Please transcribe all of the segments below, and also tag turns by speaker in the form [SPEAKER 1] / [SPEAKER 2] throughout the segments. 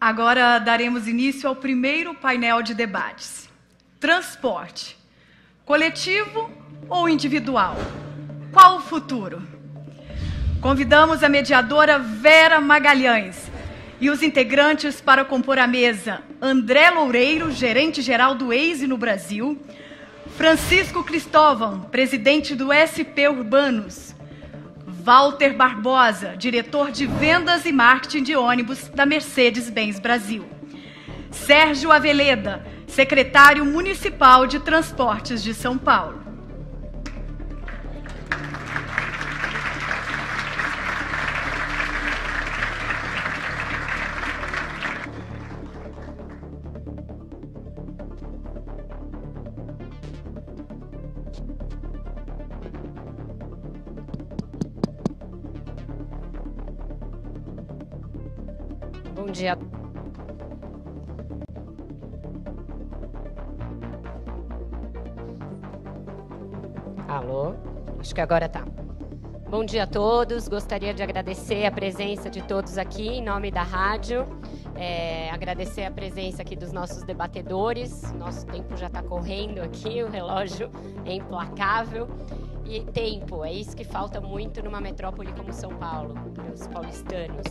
[SPEAKER 1] Agora daremos início ao primeiro painel de debates. Transporte, coletivo ou individual? Qual o futuro? Convidamos a mediadora Vera Magalhães e os integrantes para compor a mesa: André Loureiro, gerente-geral do Waze no Brasil; Francisco Cristóvão, presidente do SP Urbanos; Walter Barbosa, diretor de vendas e marketing de ônibus da Mercedes-Benz Brasil; Sérgio Aveleda, secretário municipal de Transportes de São Paulo.
[SPEAKER 2] Bom dia. Alô? Acho que agora tá. Bom dia a todos. Gostaria de agradecer a presença de todos aqui em nome da rádio. Agradecer a presença aqui dos nossos debatedores. Nosso tempo já está correndo aqui, o relógio é implacável. E tempo, é isso que falta muito numa metrópole como São Paulo, para os paulistanos.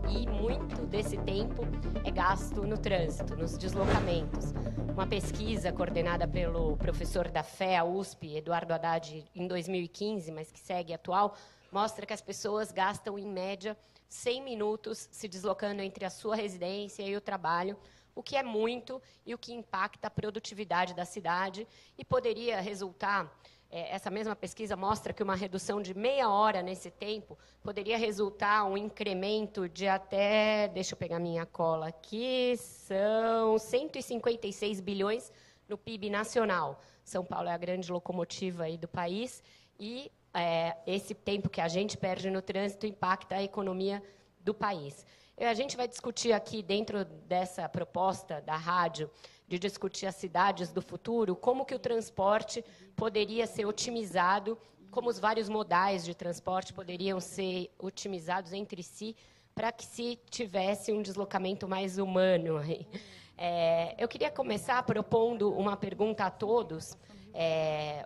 [SPEAKER 2] E muito desse tempo é gasto no trânsito, nos deslocamentos. Uma pesquisa coordenada pelo professor da FEA, USP, Eduardo Haddad, em 2015, mas que segue atual, mostra que as pessoas gastam, em média, 100 minutos se deslocando entre a sua residência e o trabalho, o que é muito e o que impacta a produtividade da cidade e poderia resultar... Essa mesma pesquisa mostra que uma redução de meia hora nesse tempo poderia resultar um incremento de até, deixa eu pegar minha cola aqui, são 156 bilhões no PIB nacional. São Paulo é a grande locomotiva aí do país e esse tempo que a gente perde no trânsito impacta a economia do país. A gente vai discutir aqui, dentro dessa proposta da rádio, de discutir as cidades do futuro, como que o transporte poderia ser otimizado, como os vários modais de transporte poderiam ser otimizados entre si, para que se tivesse um deslocamento mais humano. Eu queria começar propondo uma pergunta a todos.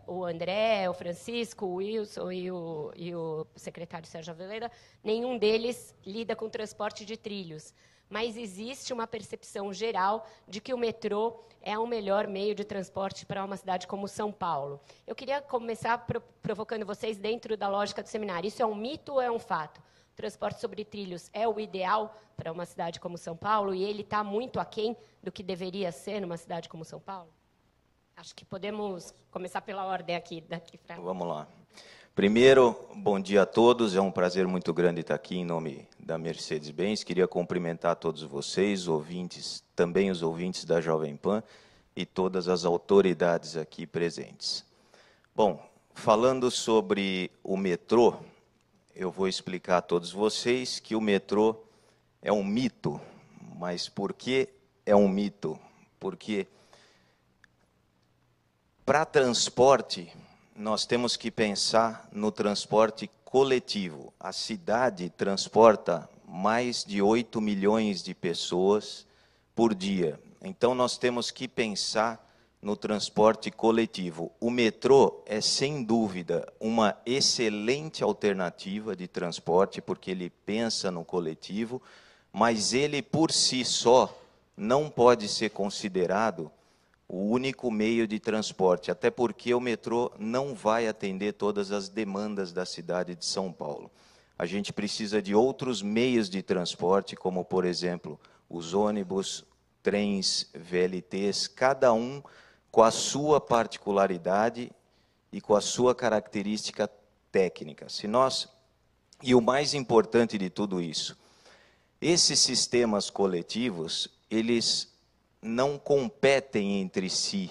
[SPEAKER 2] O André, o Francisco, o Wilson e o secretário Sérgio Aveleda, nenhum deles lida com transporte de trilhos. Mas existe uma percepção geral de que o metrô é o melhor meio de transporte para uma cidade como São Paulo. Eu queria começar provocando vocês dentro da lógica do seminário. Isso é um mito ou é um fato? O transporte sobre trilhos é o ideal para uma cidade como São Paulo e ele está muito aquém do que deveria ser numa cidade como São Paulo? Acho que podemos começar pela ordem aqui. Daqui pra...
[SPEAKER 3] Vamos lá. Primeiro, bom dia a todos. É um prazer muito grande estar aqui em nome da Mercedes-Benz. Queria cumprimentar todos vocês, ouvintes, também os ouvintes da Jovem Pan e todas as autoridades aqui presentes. Bom, falando sobre o metrô, eu vou explicar a todos vocês que o metrô é um mito. Mas por que é um mito? Porque para transporte, nós temos que pensar no transporte coletivo. A cidade transporta mais de 8 milhões de pessoas por dia. Então, nós temos que pensar no transporte coletivo. O metrô é, sem dúvida, uma excelente alternativa de transporte, porque ele pensa no coletivo, mas ele, por si só, não pode ser considerado o único meio de transporte, até porque o metrô não vai atender todas as demandas da cidade de São Paulo. A gente precisa de outros meios de transporte, como, por exemplo, os ônibus, trens, VLTs, cada um com a sua particularidade e com a sua característica técnica. E o mais importante de tudo isso, esses sistemas coletivos, eles não competem entre si,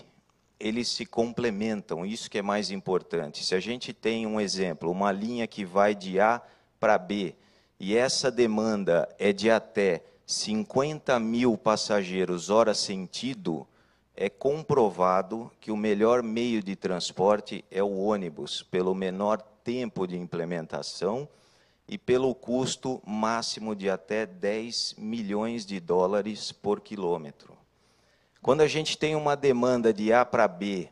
[SPEAKER 3] eles se complementam, isso que é mais importante. Se a gente tem um exemplo, uma linha que vai de A para B, e essa demanda é de até 50 mil passageiros hora sentido, é comprovado que o melhor meio de transporte é o ônibus, pelo menor tempo de implementação e pelo custo máximo de até 10 milhões de dólares por quilômetro. Quando a gente tem uma demanda de A para B,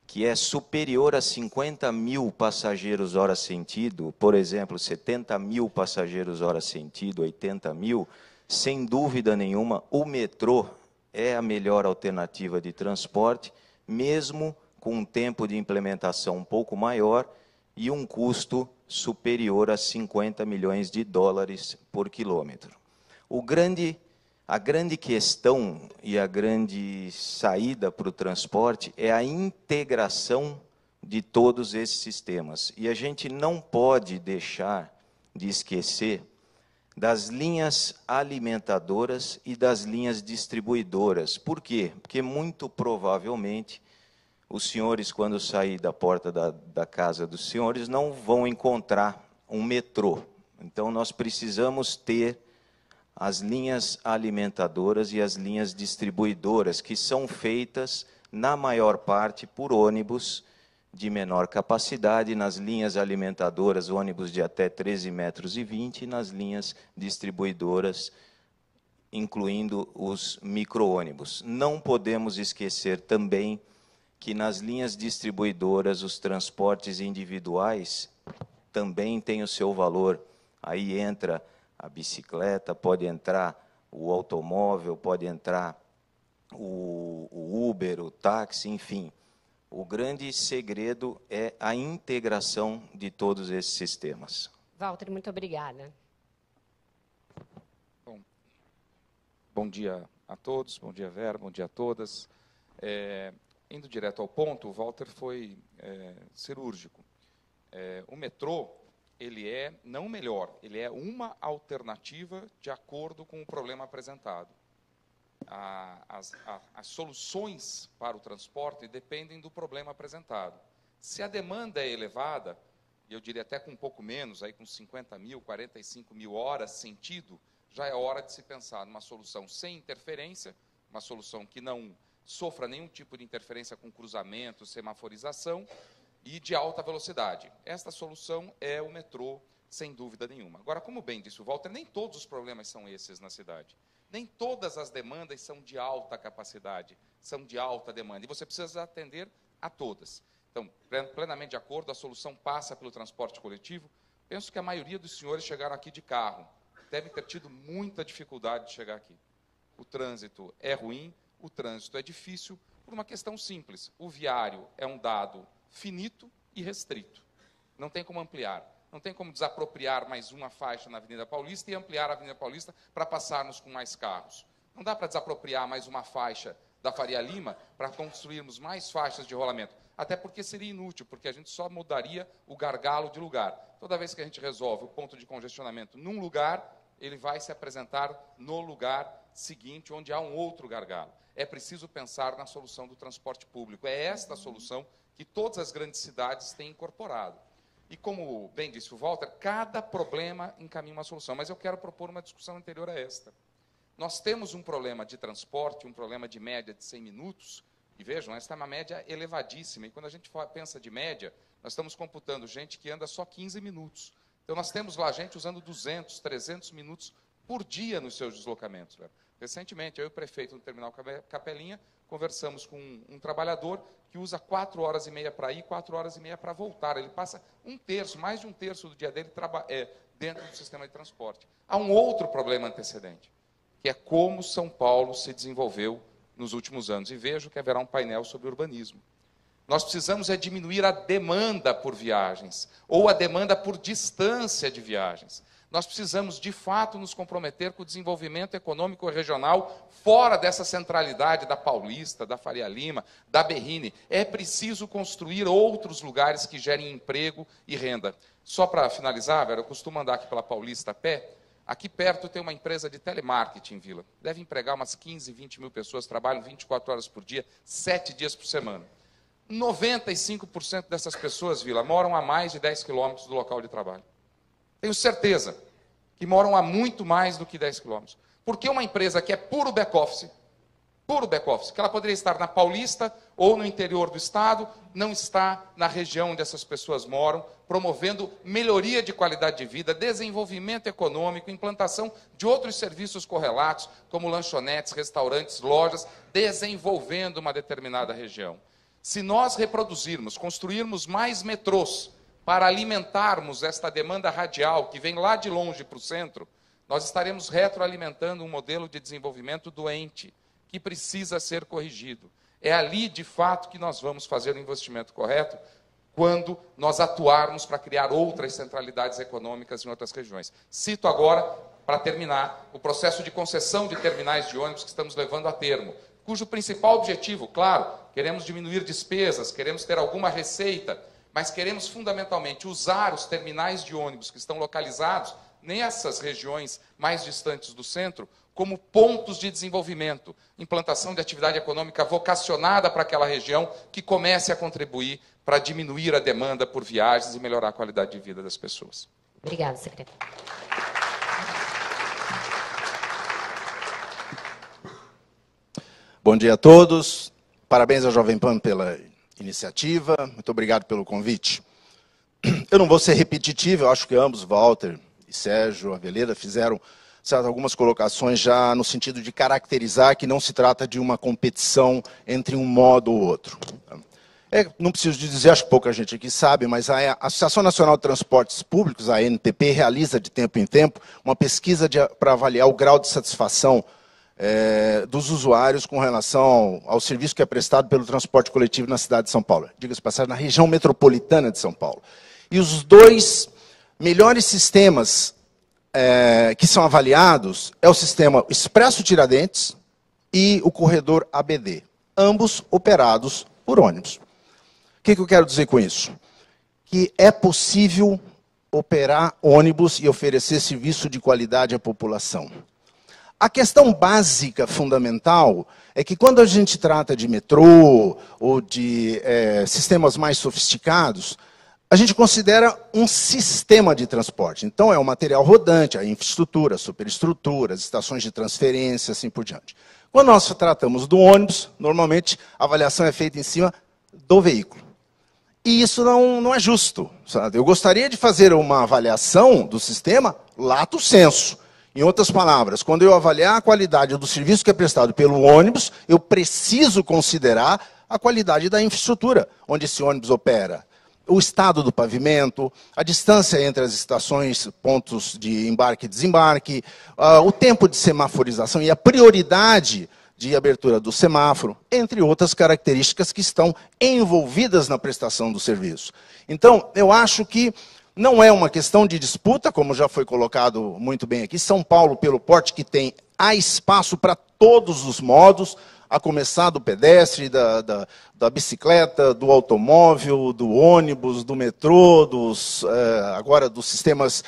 [SPEAKER 3] que é superior a 50 mil passageiros hora sentido, por exemplo, 70 mil passageiros hora sentido, 80 mil, sem dúvida nenhuma, o metrô é a melhor alternativa de transporte, mesmo com um tempo de implementação um pouco maior e um custo superior a 50 milhões de dólares por quilômetro. A grande questão e a grande saída para o transporte é a integração de todos esses sistemas. E a gente não pode deixar de esquecer das linhas alimentadoras e das linhas distribuidoras. Por quê? Porque muito provavelmente os senhores, quando sair da porta da casa dos senhores, não vão encontrar um metrô. Então, nós precisamos ter as linhas alimentadoras e as linhas distribuidoras, que são feitas, na maior parte, por ônibus de menor capacidade, nas linhas alimentadoras, ônibus de até 13,20 metros, e nas linhas distribuidoras, incluindo os micro-ônibus. Não podemos esquecer também que nas linhas distribuidoras, os transportes individuais também têm o seu valor. Aí entra a bicicleta, pode entrar o automóvel, pode entrar o Uber, o táxi, enfim. O grande segredo é a integração de todos esses sistemas.
[SPEAKER 2] Walter, muito obrigada.
[SPEAKER 4] Bom dia a todos, bom dia, Vera, bom dia a todas. Indo direto ao ponto, o Walter foi cirúrgico. O metrô, ele é, não o melhor, ele é uma alternativa de acordo com o problema apresentado. As soluções para o transporte dependem do problema apresentado. Se a demanda é elevada, e eu diria até com um pouco menos, aí com 50 mil, 45 mil horas sentido, já é hora de se pensar numa solução sem interferência, uma solução que não sofra nenhum tipo de interferência com cruzamento, semaforização e de alta velocidade. Esta solução é o metrô, sem dúvida nenhuma. Agora, como bem disse o Walter, nem todos os problemas são esses na cidade. Nem todas as demandas são de alta capacidade, são de alta demanda. E você precisa atender a todas. Então, plenamente de acordo, a solução passa pelo transporte coletivo. Penso que a maioria dos senhores chegaram aqui de carro. Devem ter tido muita dificuldade de chegar aqui. O trânsito é ruim, o trânsito é difícil, por uma questão simples. O viário é um dado finito e restrito. Não tem como ampliar. Não tem como desapropriar mais uma faixa na Avenida Paulista e ampliar a Avenida Paulista para passarmos com mais carros. Não dá para desapropriar mais uma faixa da Faria Lima para construirmos mais faixas de rolamento. Até porque seria inútil, porque a gente só mudaria o gargalo de lugar. Toda vez que a gente resolve o ponto de congestionamento num lugar, ele vai se apresentar no lugar seguinte, onde há um outro gargalo. É preciso pensar na solução do transporte público. É esta a solução que todas as grandes cidades têm incorporado. E como bem disse o Walter, cada problema encaminha uma solução. Mas eu quero propor uma discussão anterior a esta. Nós temos um problema de transporte, um problema de média de 100 minutos, e vejam, esta é uma média elevadíssima. E quando a gente pensa de média, nós estamos computando gente que anda só 15 minutos. Então, nós temos lá gente usando 200, 300 minutos por dia nos seus deslocamentos. Né? Recentemente, eu e o prefeito no terminal Capelinha, conversamos com um trabalhador que usa 4 horas e meia para ir, 4 horas e meia para voltar. Ele passa um terço, mais de um terço do dia dele dentro do sistema de transporte. Há um outro problema antecedente, que é como São Paulo se desenvolveu nos últimos anos. E vejo que haverá um painel sobre urbanismo. Nós precisamos diminuir a demanda por viagens, ou a demanda por distância de viagens. Nós precisamos, de fato, nos comprometer com o desenvolvimento econômico regional fora dessa centralidade da Paulista, da Faria Lima, da Berrini. É preciso construir outros lugares que gerem emprego e renda. Só para finalizar, Vera, eu costumo andar aqui pela Paulista a pé. Aqui perto tem uma empresa de telemarketing, Vila. Deve empregar umas 15, 20 mil pessoas, trabalham 24 horas por dia, 7 dias por semana. 95% dessas pessoas, Vila, moram a mais de 10 quilômetros do local de trabalho. Tenho certeza que moram a muito mais do que 10 quilômetros. Porque uma empresa que é puro back-office, puro back-office, que ela poderia estar na Paulista ou no interior do estado, não está na região onde essas pessoas moram, promovendo melhoria de qualidade de vida, desenvolvimento econômico, implantação de outros serviços correlatos, como lanchonetes, restaurantes, lojas, desenvolvendo uma determinada região. Se nós reproduzirmos, construirmos mais metrôs para alimentarmos esta demanda radial que vem lá de longe para o centro, nós estaremos retroalimentando um modelo de desenvolvimento doente, que precisa ser corrigido. É ali, de fato, que nós vamos fazer o investimento correto, quando nós atuarmos para criar outras centralidades econômicas em outras regiões. Cito agora, para terminar, o processo de concessão de terminais de ônibus que estamos levando a termo, cujo principal objetivo, claro, queremos diminuir despesas, queremos ter alguma receita, mas queremos fundamentalmente usar os terminais de ônibus que estão localizados nessas regiões mais distantes do centro como pontos de desenvolvimento, implantação de atividade econômica vocacionada para aquela região que comece a contribuir para diminuir a demanda por viagens e melhorar a qualidade de vida das pessoas.
[SPEAKER 2] Obrigada, secretário.
[SPEAKER 5] Bom dia a todos. Parabéns ao Jovem Pan pela iniciativa. Muito obrigado pelo convite. Eu não vou ser repetitivo, eu acho que ambos, Walter e Sérgio Aveleda, fizeram algumas colocações já no sentido de caracterizar que não se trata de uma competição entre um modo ou outro. Não preciso dizer, acho que pouca gente aqui sabe, mas a Associação Nacional de Transportes Públicos, a ANTP, realiza de tempo em tempo uma pesquisa para avaliar o grau de satisfação dos usuários com relação ao serviço que é prestado pelo transporte coletivo na cidade de São Paulo. Diga-se de passagem, na região metropolitana de São Paulo. E os dois melhores sistemas que são avaliados é o sistema Expresso Tiradentes e o corredor ABD, ambos operados por ônibus. O que eu quero dizer com isso? Que é possível operar ônibus e oferecer serviço de qualidade à população. A questão básica, fundamental, é que quando a gente trata de metrô ou de sistemas mais sofisticados, a gente considera um sistema de transporte. Então, é o material rodante, a infraestrutura, a superestrutura, as estações de transferência, assim por diante. Quando nós tratamos do ônibus, normalmente a avaliação é feita em cima do veículo. E isso não é justo, sabe? Eu gostaria de fazer uma avaliação do sistema lato sensu. Em outras palavras, quando eu avaliar a qualidade do serviço que é prestado pelo ônibus, eu preciso considerar a qualidade da infraestrutura onde esse ônibus opera. O estado do pavimento, a distância entre as estações, pontos de embarque e desembarque, o tempo de semaforização e a prioridade de abertura do semáforo, entre outras características que estão envolvidas na prestação do serviço. Então, eu acho que não é uma questão de disputa, como já foi colocado muito bem aqui. São Paulo, pelo porte que tem, há espaço para todos os modos, a começar do pedestre, da bicicleta, do automóvel, do ônibus, do metrô, agora dos sistemas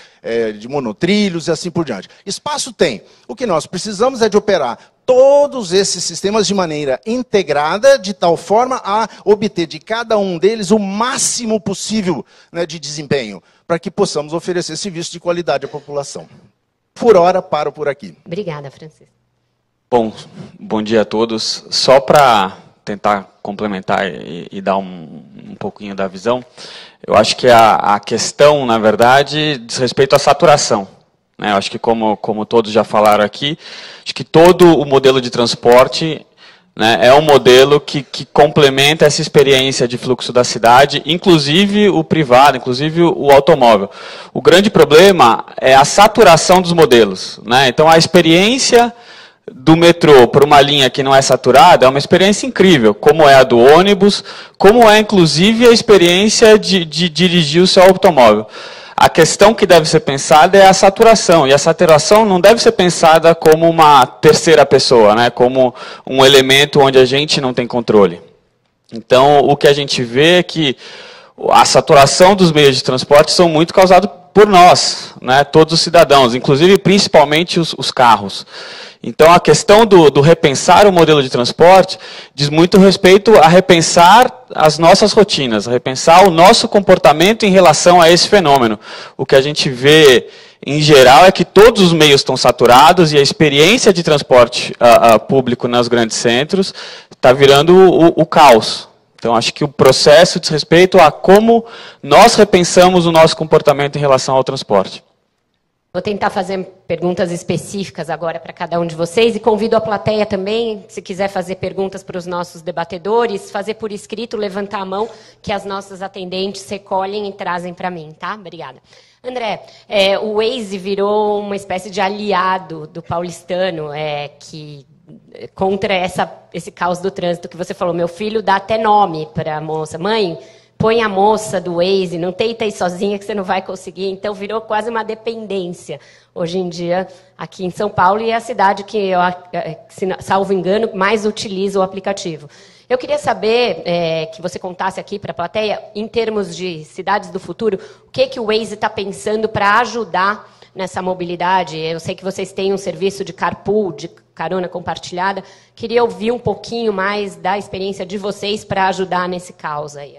[SPEAKER 5] de monotrilhos e assim por diante. Espaço tem. O que nós precisamos é de operar todos esses sistemas de maneira integrada, de tal forma a obter de cada um deles o máximo possível, né, de desempenho, para que possamos oferecer serviço de qualidade à população. Por hora, paro por aqui.
[SPEAKER 2] Obrigada, Francisco.
[SPEAKER 6] Bom dia a todos. Só para tentar complementar e dar um pouquinho da visão, eu acho que a questão, na verdade, diz respeito à saturação. Eu acho que, como todos já falaram aqui, acho que todo o modelo de transporte, né, é um modelo que complementa essa experiência de fluxo da cidade, inclusive o privado, inclusive o automóvel. O grande problema é a saturação dos modelos, né? Então, a experiência do metrô para uma linha que não é saturada é uma experiência incrível, como é a do ônibus, como é, inclusive, a experiência de dirigir o seu automóvel. A questão que deve ser pensada é a saturação, e a saturação não deve ser pensada como uma terceira pessoa, né, como um elemento onde a gente não tem controle. Então, o que a gente vê é que a saturação dos meios de transporte são muito causados por nós, né, todos os cidadãos, inclusive principalmente os carros. Então, a questão do repensar o modelo de transporte diz muito respeito a repensar as nossas rotinas, a repensar o nosso comportamento em relação a esse fenômeno. O que a gente vê em geral, é que todos os meios estão saturados e a experiência de transporte público nos grandes centros está virando o caos. Então, acho que o processo diz respeito a como nós repensamos o nosso comportamento em relação ao transporte.
[SPEAKER 2] Vou tentar fazer perguntas específicas agora para cada um de vocês e convido a plateia também, se quiser fazer perguntas para os nossos debatedores, fazer por escrito, levantar a mão, que as nossas atendentes recolhem e trazem para mim, tá? Obrigada. André, o Waze virou uma espécie de aliado do paulistano, que contra esse caos do trânsito que você falou. Meu filho dá até nome para a moça. Mãe, põe a moça do Waze, não tenta ir sozinha que você não vai conseguir. Então, virou quase uma dependência, hoje em dia, aqui em São Paulo, e é a cidade que, eu, salvo engano, mais utiliza o aplicativo. Eu queria saber que você contasse aqui para a plateia, em termos de cidades do futuro, o que o Waze está pensando para ajudar nessa mobilidade. Eu sei que vocês têm um serviço de carpool, de carona compartilhada. Queria ouvir um pouquinho mais da experiência de vocês para ajudar nesse caos aí.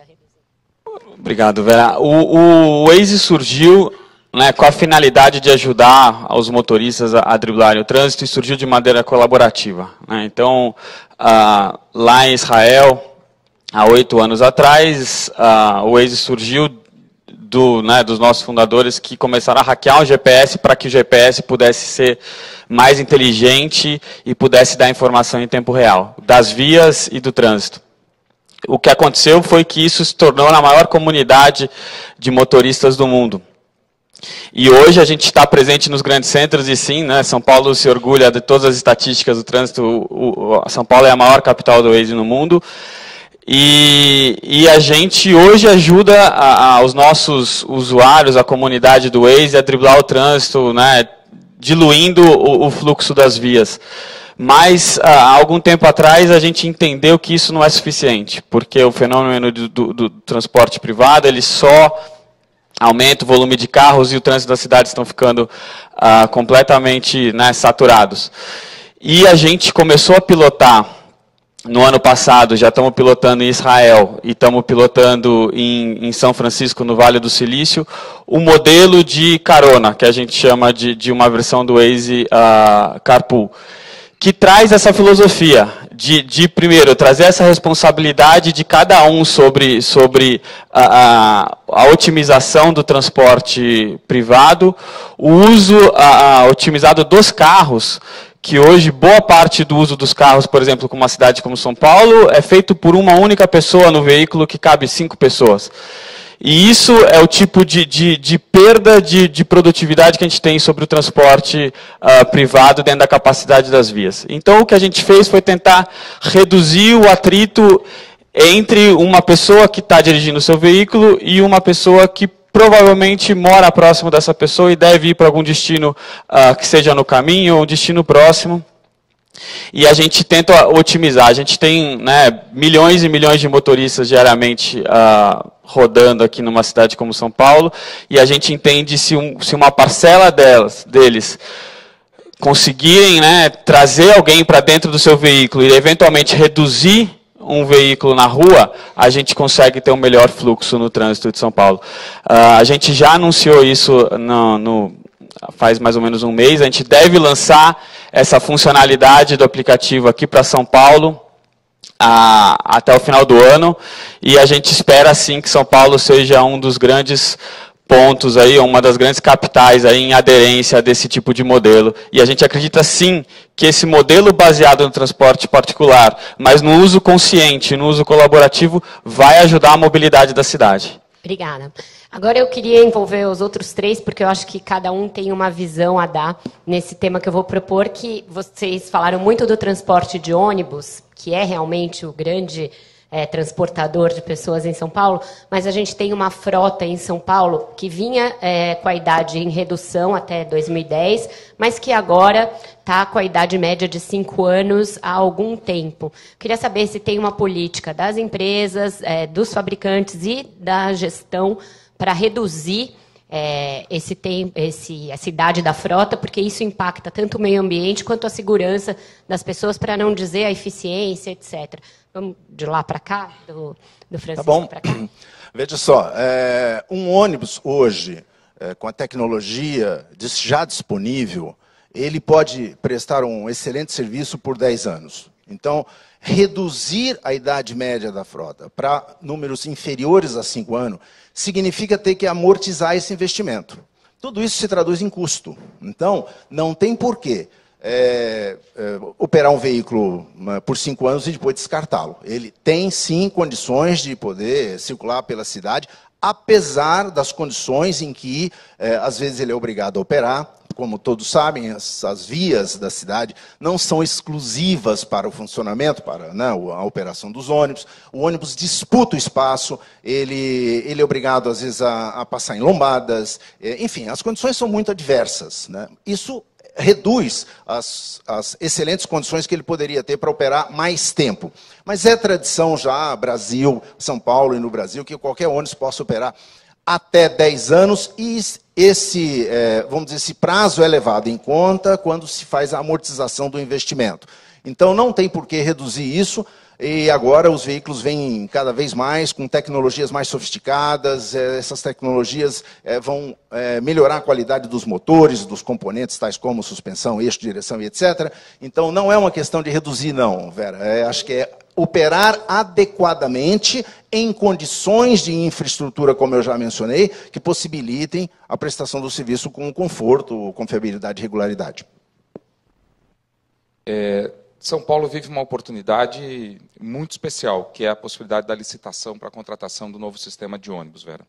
[SPEAKER 6] Obrigado, Vera. O Waze surgiu, né, com a finalidade de ajudar os motoristas a driblarem o trânsito e surgiu de maneira colaborativa, né? Então, lá em Israel, há 8 anos atrás, o Waze surgiu dos nossos fundadores que começaram a hackear o GPS para que o GPS pudesse ser mais inteligente e pudesse dar informação em tempo real, das vias e do trânsito. O que aconteceu foi que isso se tornou a maior comunidade de motoristas do mundo. E hoje a gente está presente nos grandes centros e sim, né, São Paulo se orgulha de todas as estatísticas do trânsito. São Paulo é a maior capital do Waze no mundo. E a gente hoje ajuda os nossos usuários, a comunidade do Waze, a driblar o trânsito, né, diluindo o fluxo das vias. Mas, há algum tempo atrás, a gente entendeu que isso não é suficiente, porque o fenômeno do transporte privado, ele só aumenta o volume de carros e o trânsito das cidades estão ficando completamente, né, saturados. E a gente começou a pilotar, no ano passado, já estamos pilotando em Israel e estamos pilotando em São Francisco, no Vale do Silício, o modelo de carona, que a gente chama de uma versão do Waze Carpool, que traz essa filosofia de primeiro, trazer essa responsabilidade de cada um sobre a otimização do transporte privado, o uso otimizado dos carros, que hoje boa parte do uso dos carros, por exemplo, com uma cidade como São Paulo, é feito por uma única pessoa no veículo que cabe 5 pessoas. E isso é o tipo de perda de produtividade que a gente tem sobre o transporte privado dentro da capacidade das vias. Então, o que a gente fez foi tentar reduzir o atrito entre uma pessoa que está dirigindo o seu veículo e uma pessoa que provavelmente mora próximo dessa pessoa e deve ir para algum destino que seja no caminho ou um destino próximo. E a gente tenta otimizar. A gente tem, né, milhões e milhões de motoristas diariamente rodando aqui numa cidade como São Paulo, e a gente entende se uma parcela deles conseguirem, né, trazer alguém para dentro do seu veículo e eventualmente reduzir um veículo na rua, a gente consegue ter um melhor fluxo no trânsito de São Paulo. A gente já anunciou isso faz mais ou menos um mês. A gente deve lançar essa funcionalidade do aplicativo aqui para São Paulo até o final do ano, e a gente espera sim que São Paulo seja um dos grandes pontos aí, uma das grandes capitais aí em aderência desse tipo de modelo. E a gente acredita sim que esse modelo baseado no transporte particular, mas no uso consciente, no uso colaborativo, vai ajudar a mobilidade da cidade.
[SPEAKER 2] Obrigada. Agora eu queria envolver os outros 3, porque eu acho que cada um tem uma visão a dar nesse tema que eu vou propor, que vocês falaram muito do transporte de ônibus, que é realmente o grande transportador de pessoas em São Paulo, mas a gente tem uma frota em São Paulo que vinha com a idade em redução até 2010, mas que agora está com a idade média de 5 anos há algum tempo. Queria saber se tem uma política das empresas, dos fabricantes e da gestão para reduzir essa idade da frota, porque isso impacta tanto o meio ambiente quanto a segurança das pessoas, para não dizer a eficiência, etc. Vamos de lá para cá, do Francisco
[SPEAKER 5] tá bom.
[SPEAKER 2] para cá?
[SPEAKER 5] Veja só, um ônibus hoje, com a tecnologia já disponível, ele pode prestar um excelente serviço por 10 anos. Então, reduzir a idade média da frota para números inferiores a 5 anos significa ter que amortizar esse investimento. Tudo isso se traduz em custo. Então, não tem porquê operar um veículo por 5 anos e depois descartá-lo. Ele tem, sim, condições de poder circular pela cidade, apesar das condições em que, às vezes, ele é obrigado a operar. Como todos sabem, as vias da cidade não são exclusivas para o funcionamento, para a operação dos ônibus. O ônibus disputa o espaço, ele é obrigado, às vezes, a passar em lombadas. Enfim, as condições são muito adversas, né? Isso reduz as excelentes condições que ele poderia ter para operar mais tempo. Mas é tradição já, Brasil, São Paulo e no Brasil, que qualquer ônibus possa operar até 10 anos, e vamos dizer, esse prazo é levado em conta quando se faz a amortização do investimento. Então, não tem por que reduzir isso, e agora os veículos vêm cada vez mais com tecnologias mais sofisticadas, essas tecnologias vão melhorar a qualidade dos motores, dos componentes, tais como suspensão, eixo, direção e etc. Então, não é uma questão de reduzir, não, Vera. Acho que é operar adequadamente em condições de infraestrutura, como eu já mencionei, que possibilitem a prestação do serviço com conforto, confiabilidade e regularidade.
[SPEAKER 4] São Paulo vive uma oportunidade muito especial, que é a possibilidade da licitação para a contratação do novo sistema de ônibus, Vera.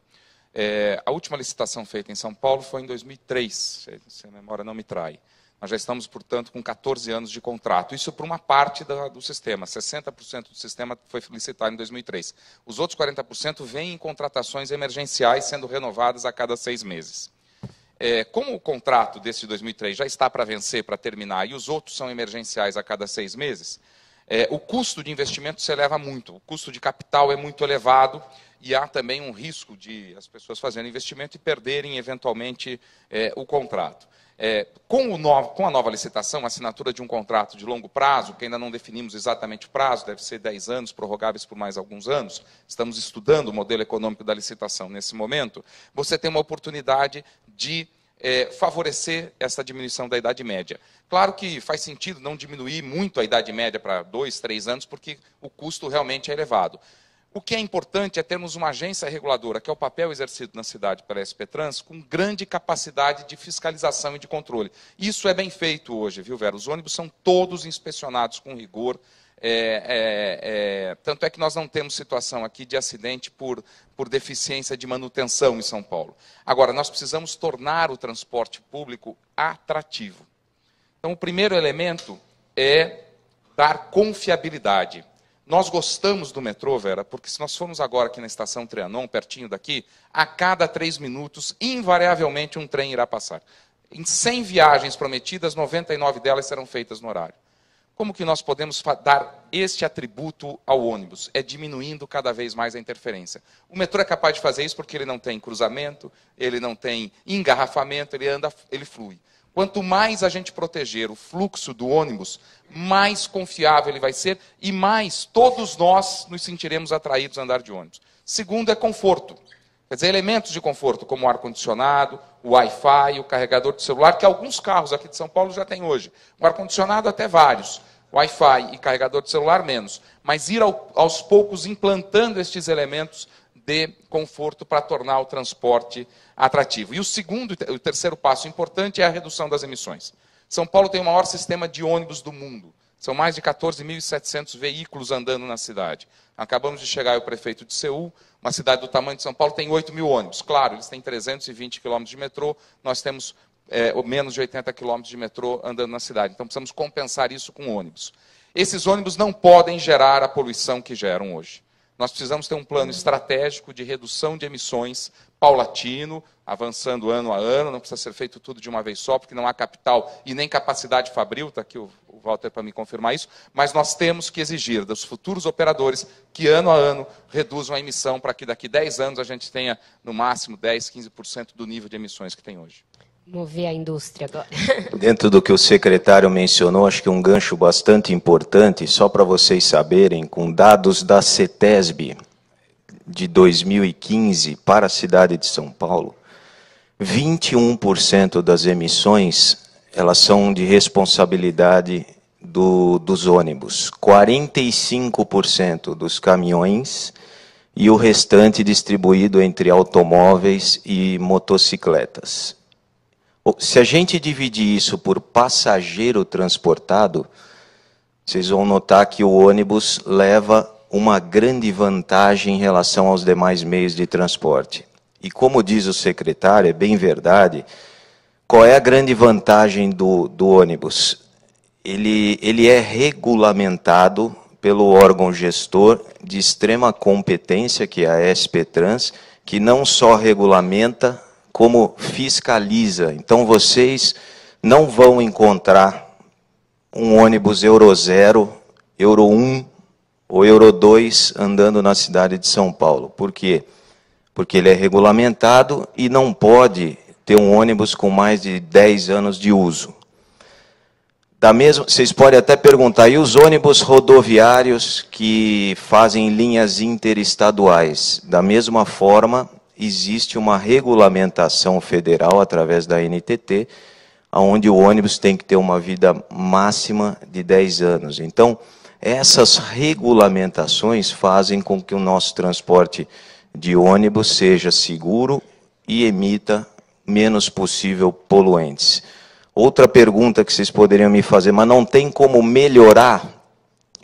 [SPEAKER 4] A última licitação feita em São Paulo foi em 2003, se a memória não me trai. Nós já estamos, portanto, com 14 anos de contrato. Isso por uma parte do sistema. 60% do sistema foi licitado em 2003. Os outros 40% vêm em contratações emergenciais, sendo renovadas a cada 6 meses. Como o contrato desse de 2003 já está para vencer, para terminar, e os outros são emergenciais a cada 6 meses, o custo de investimento se eleva muito. O custo de capital é muito elevado e há também um risco de as pessoas fazerem investimento e perderem, eventualmente, o contrato. Com a nova licitação, a assinatura de um contrato de longo prazo, que ainda não definimos exatamente o prazo, deve ser 10 anos, prorrogáveis por mais alguns anos, estamos estudando o modelo econômico da licitação nesse momento, você tem uma oportunidade de favorecer essa diminuição da idade média. Claro que faz sentido não diminuir muito a idade média para 2, 3 anos, porque o custo realmente é elevado. O que é importante é termos uma agência reguladora, que é o papel exercido na cidade pela SP Trans, com grande capacidade de fiscalização e de controle. Isso é bem feito hoje, viu, Vera? Os ônibus são todos inspecionados com rigor. Tanto é que nós não temos situação aqui de acidente por deficiência de manutenção em São Paulo. Agora, nós precisamos tornar o transporte público atrativo. Então, o primeiro elemento é dar confiabilidade. Nós gostamos do metrô, Vera, porque se nós formos agora aqui na estação Trianon, pertinho daqui, a cada 3 minutos, invariavelmente, um trem irá passar. Em 100 viagens prometidas, 99 delas serão feitas no horário. Como que nós podemos dar este atributo ao ônibus? É diminuindo cada vez mais a interferência. O metrô é capaz de fazer isso porque ele não tem cruzamento, ele não tem engarrafamento, ele flui. Quanto mais a gente proteger o fluxo do ônibus, mais confiável ele vai ser e mais todos nós nos sentiremos atraídos a andar de ônibus. Segundo é conforto. Quer dizer, elementos de conforto, como o ar-condicionado, o Wi-Fi, o carregador de celular, que alguns carros aqui de São Paulo já têm hoje. O ar-condicionado até vários. Wi-Fi e carregador de celular menos. Mas ir aos poucos implantando estes elementos de conforto para tornar o transporte atrativo. E o terceiro passo importante é a redução das emissões. São Paulo tem o maior sistema de ônibus do mundo. São mais de 14.700 veículos andando na cidade. Acabamos de chegar ao prefeito de Seul, uma cidade do tamanho de São Paulo, tem 8.000 ônibus. Claro, eles têm 320 quilômetros de metrô, nós temos menos de 80 quilômetros de metrô andando na cidade. Então, precisamos compensar isso com ônibus. Esses ônibus não podem gerar a poluição que geram hoje. Nós precisamos ter um plano estratégico de redução de emissões paulatino, avançando ano a ano, não precisa ser feito tudo de uma vez só, porque não há capital e nem capacidade fabril, está aqui o Walter para me confirmar isso, mas nós temos que exigir dos futuros operadores que ano a ano reduzam a emissão para que daqui 10 anos a gente tenha no máximo 10, 15% do nível de emissões que tem hoje.
[SPEAKER 2] Mover a indústria agora.
[SPEAKER 3] Dentro do que o secretário mencionou, acho que um gancho bastante importante, só para vocês saberem, com dados da CETESB de 2015 para a cidade de São Paulo, 21% das emissões, elas são de responsabilidade dos ônibus, 45% dos caminhões e o restante distribuído entre automóveis e motocicletas. Se a gente dividir isso por passageiro transportado, vocês vão notar que o ônibus leva uma grande vantagem em relação aos demais meios de transporte. E como diz o secretário, é bem verdade, qual é a grande vantagem do ônibus? Ele é regulamentado pelo órgão gestor de extrema competência, que é a SPTrans, que não só regulamenta, como fiscaliza. Então, vocês não vão encontrar um ônibus Euro 0, Euro 1 ou Euro 2 andando na cidade de São Paulo. Por quê? Porque ele é regulamentado e não pode ter um ônibus com mais de 10 anos de uso. Vocês podem até perguntar, e os ônibus rodoviários que fazem linhas interestaduais? Da mesma forma, existe uma regulamentação federal através da NTT, onde o ônibus tem que ter uma vida máxima de 10 anos. Então, essas regulamentações fazem com que o nosso transporte de ônibus seja seguro e emita menos possível poluentes. Outra pergunta que vocês poderiam me fazer, mas não tem como melhorar?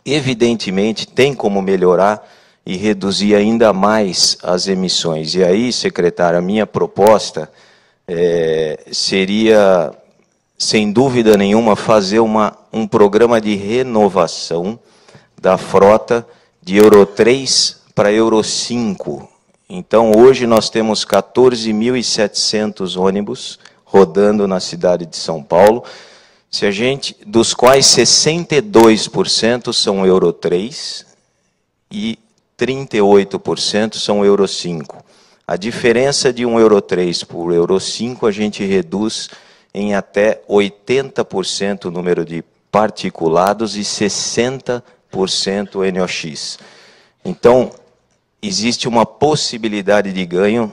[SPEAKER 3] Evidentemente, tem como melhorar e reduzir ainda mais as emissões. E aí, secretário, a minha proposta seria, sem dúvida nenhuma, fazer um programa de renovação da frota de Euro 3 para Euro 5. Então, hoje nós temos 14.700 ônibus rodando na cidade de São Paulo, dos quais 62% são Euro 3 e 38% são Euro 5. A diferença de um Euro 3 por Euro 5 a gente reduz em até 80% o número de particulados e 60% NOx. Então, existe uma possibilidade de ganho,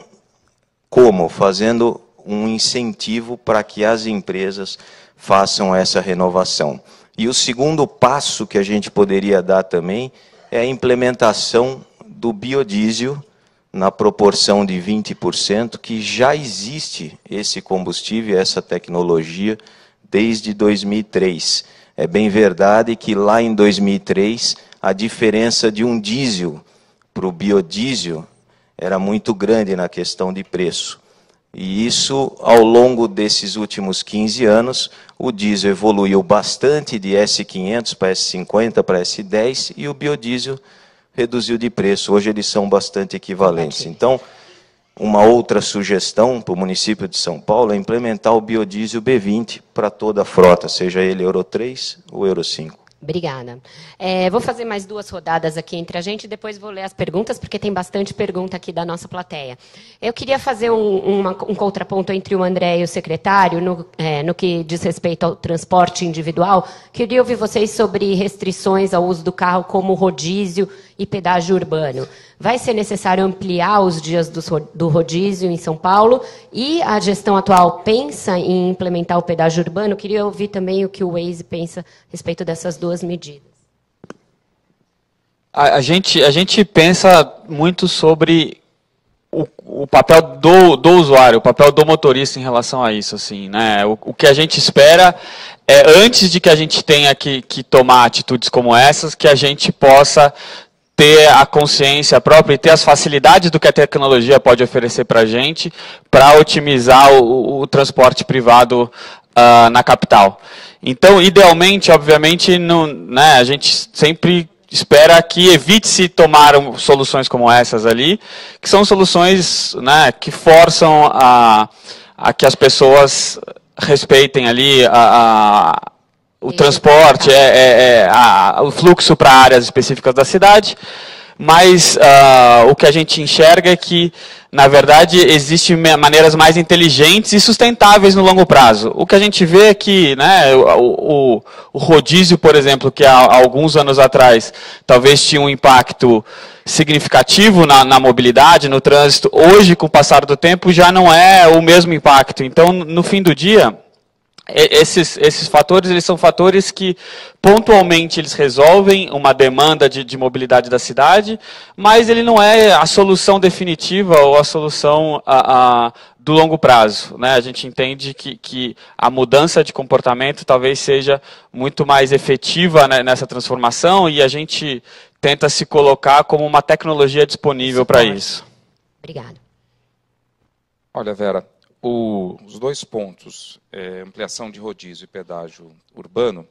[SPEAKER 3] como? Fazendo um incentivo para que as empresas façam essa renovação. E o segundo passo que a gente poderia dar também é a implementação do biodiesel na proporção de 20%, que já existe esse combustível, essa tecnologia, desde 2003. É bem verdade que lá em 2003, a diferença de um diesel para o biodiesel era muito grande na questão de preço. E isso, ao longo desses últimos 15 anos, o diesel evoluiu bastante de S500 para S50 para S10 e o biodiesel reduziu de preço. Hoje eles são bastante equivalentes. Então, uma outra sugestão para o município de São Paulo é implementar o biodiesel B20 para toda a frota, seja ele Euro 3 ou Euro 5.
[SPEAKER 2] Obrigada. Vou fazer mais 2 rodadas aqui entre a gente, depois vou ler as perguntas, porque tem bastante pergunta aqui da nossa plateia. Eu queria fazer um contraponto entre o André e o secretário, no que diz respeito ao transporte individual. Queria ouvir vocês sobre restrições ao uso do carro, como rodízio e pedágio urbano. Vai ser necessário ampliar os dias do rodízio em São Paulo? E a gestão atual pensa em implementar o pedágio urbano? Queria ouvir também o que o Waze pensa a respeito dessas 2 medidas.
[SPEAKER 6] A gente pensa muito sobre o papel do usuário, o papel do motorista em relação a isso, assim, né? O que a gente espera é, antes de que a gente tenha que tomar atitudes como essas, que a gente possa ter a consciência própria e ter as facilidades do que a tecnologia pode oferecer para a gente, para otimizar o transporte privado na capital. Então, idealmente, obviamente, né, a gente sempre espera que evite-se tomar soluções como essas ali, que são soluções, né, que forçam a que as pessoas respeitem ali o transporte, o fluxo para áreas específicas da cidade, mas o que a gente enxerga é que, na verdade, existem maneiras mais inteligentes e sustentáveis no longo prazo. O que a gente vê é que, né, o rodízio, por exemplo, que há alguns anos atrás talvez tinha um impacto significativo na mobilidade, no trânsito, hoje, com o passar do tempo, já não é o mesmo impacto. Então, no fim do dia, esses fatores, eles são fatores que pontualmente eles resolvem uma demanda de mobilidade da cidade, mas ele não é a solução definitiva ou a solução do longo prazo, né? A gente entende que a mudança de comportamento talvez seja muito mais efetiva, né, nessa transformação, e a gente tenta se colocar como uma tecnologia disponível para isso.
[SPEAKER 2] Obrigada.
[SPEAKER 4] Olha, Vera, os dois pontos, ampliação de rodízio e pedágio urbano,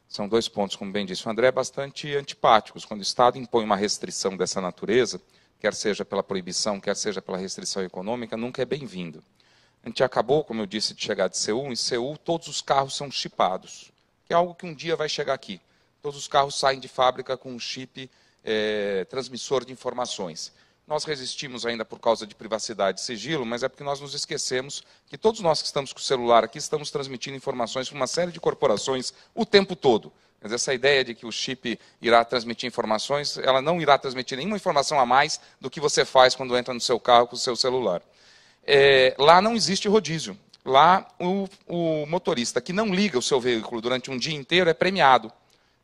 [SPEAKER 4] são dois pontos, como bem disse o André, bastante antipáticos. Quando o Estado impõe uma restrição dessa natureza, quer seja pela proibição, quer seja pela restrição econômica, nunca é bem-vindo. A gente acabou, como eu disse, de chegar de Seul. Em Seul, todos os carros são chipados, que é algo que um dia vai chegar aqui. Todos os carros saem de fábrica com um chip transmissor de informações. Nós resistimos ainda por causa de privacidade e sigilo, mas é porque nós nos esquecemos que todos nós que estamos com o celular aqui estamos transmitindo informações para uma série de corporações o tempo todo. Mas essa ideia de que o chip irá transmitir informações, ela não irá transmitir nenhuma informação a mais do que você faz quando entra no seu carro com o seu celular. Lá não existe rodízio. Lá o motorista que não liga o seu veículo durante um dia inteiro é premiado.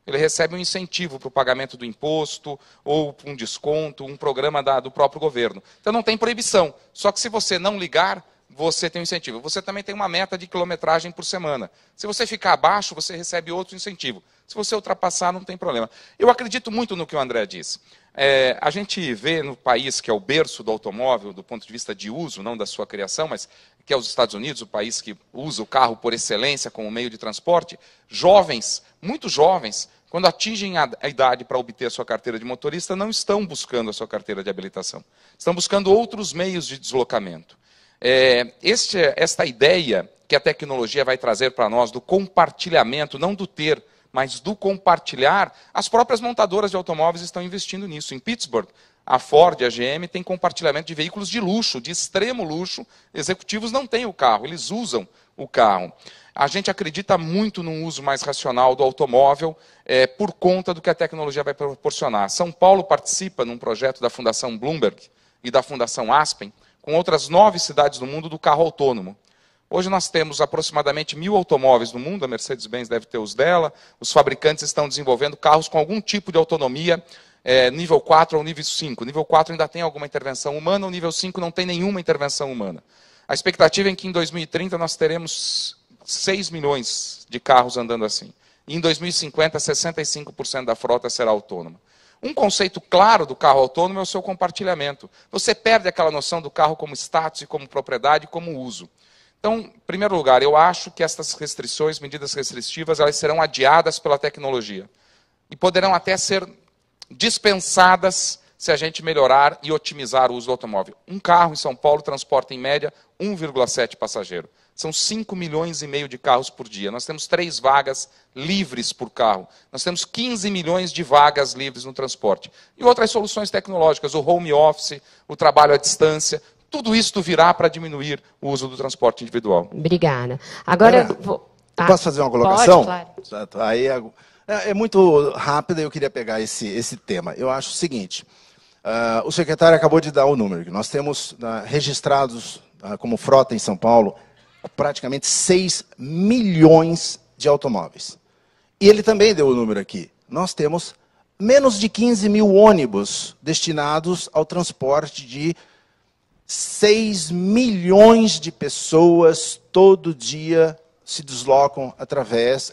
[SPEAKER 4] Ele recebe um incentivo para o pagamento do imposto, ou um desconto, um programa do próprio governo. Então não tem proibição. Só que se você não ligar, você tem um incentivo. Você também tem uma meta de quilometragem por semana. Se você ficar abaixo, você recebe outro incentivo. Se você ultrapassar, não tem problema. Eu acredito muito no que o André disse. A gente vê no país que é o berço do automóvel, do ponto de vista de uso, não da sua criação, mas que é os Estados Unidos, o país que usa o carro por excelência como meio de transporte, jovens, muito jovens, quando atingem a idade para obter a sua carteira de motorista, não estão buscando a sua carteira de habilitação. Estão buscando outros meios de deslocamento. Esta ideia que a tecnologia vai trazer para nós do compartilhamento, não do ter, mas do compartilhar, as próprias montadoras de automóveis estão investindo nisso. Em Pittsburgh, a Ford e a GM têm compartilhamento de veículos de luxo, de extremo luxo. Executivos não têm o carro, eles usam o carro. A gente acredita muito num uso mais racional do automóvel por conta do que a tecnologia vai proporcionar. São Paulo participa num projeto da Fundação Bloomberg e da Fundação Aspen, com outras 9 cidades do mundo, do carro autônomo. Hoje nós temos aproximadamente 1000 automóveis no mundo, a Mercedes-Benz deve ter os dela, os fabricantes estão desenvolvendo carros com algum tipo de autonomia, nível 4 ou nível 5. Nível 4 ainda tem alguma intervenção humana, o nível 5 não tem nenhuma intervenção humana. A expectativa é que em 2030 nós teremos 6 milhões de carros andando assim. E em 2050, 65% da frota será autônoma. Um conceito claro do carro autônomo é o seu compartilhamento. Você perde aquela noção do carro como status e como propriedade e como uso. Então, em primeiro lugar, eu acho que estas restrições, medidas restritivas, elas serão adiadas pela tecnologia. E poderão até ser dispensadas se a gente melhorar e otimizar o uso do automóvel. Um carro em São Paulo transporta, em média, 1,7 passageiro. São 5,5 milhões de carros por dia. Nós temos 3 vagas livres por carro. Nós temos 15 milhões de vagas livres no transporte. E outras soluções tecnológicas, o home office, o trabalho à distância, tudo isso virá para diminuir o uso do transporte individual.
[SPEAKER 2] Obrigada. Agora eu vou...
[SPEAKER 5] Posso fazer uma colocação?
[SPEAKER 2] Pode, claro.
[SPEAKER 5] Aí é muito rápido e eu queria pegar esse tema. Eu acho o seguinte, o secretário acabou de dar o número, que nós temos registrados como frota em São Paulo praticamente 6 milhões de automóveis. E ele também deu o número aqui. Nós temos menos de 15 mil ônibus destinados ao transporte de 6 milhões de pessoas todo dia se deslocam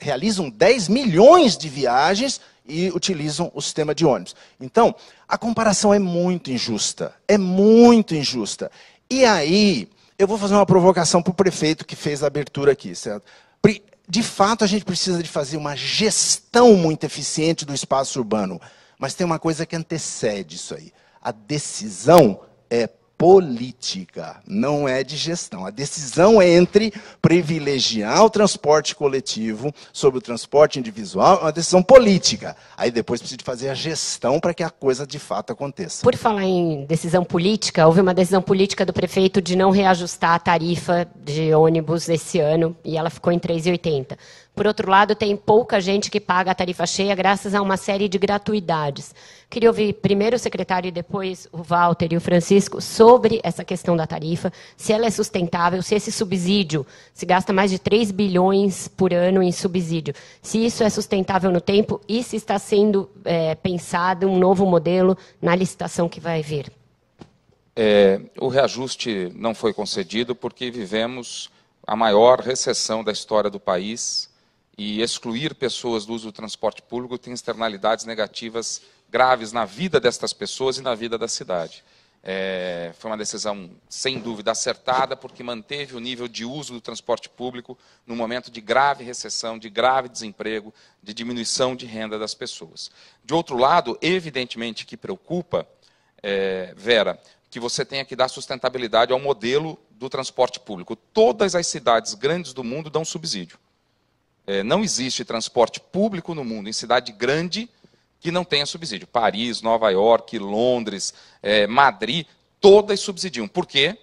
[SPEAKER 5] realizam 10 milhões de viagens e utilizam o sistema de ônibus. Então, a comparação é muito injusta. É muito injusta. E aí, eu vou fazer uma provocação para o prefeito que fez a abertura aqui, certo? De fato, a gente precisa de fazer uma gestão muito eficiente do espaço urbano. Mas tem uma coisa que antecede isso aí. A decisão é política, não é de gestão. A decisão é entre privilegiar o transporte coletivo sobre o transporte individual, é uma decisão política. Aí depois precisa de fazer a gestão para que a coisa de fato aconteça.
[SPEAKER 2] Por falar em decisão política, houve uma decisão política do prefeito de não reajustar a tarifa de ônibus esse ano, e ela ficou em R$ 3,80. Por outro lado, tem pouca gente que paga a tarifa cheia graças a uma série de gratuidades. Queria ouvir primeiro o secretário e depois o Walter e o Francisco sobre essa questão da tarifa, se ela é sustentável, se esse subsídio, se gasta mais de 3 bilhões por ano em subsídio, se isso é sustentável no tempo e se está sendo pensado um novo modelo na licitação que vai vir.
[SPEAKER 4] O reajuste não foi concedido porque vivemos a maior recessão da história do país, e excluir pessoas do uso do transporte público tem externalidades negativas graves na vida destas pessoas e na vida da cidade. Foi uma decisão, sem dúvida, acertada, porque manteve o nível de uso do transporte público num momento de grave recessão, de grave desemprego, de diminuição de renda das pessoas. De outro lado, evidentemente que preocupa, Vera, que você tenha que dar sustentabilidade ao modelo do transporte público. Todas as cidades grandes do mundo dão subsídio. Não existe transporte público no mundo, em cidade grande, que não tenha subsídio. Paris, Nova York, Londres, Madrid, todas subsidiam. Por quê?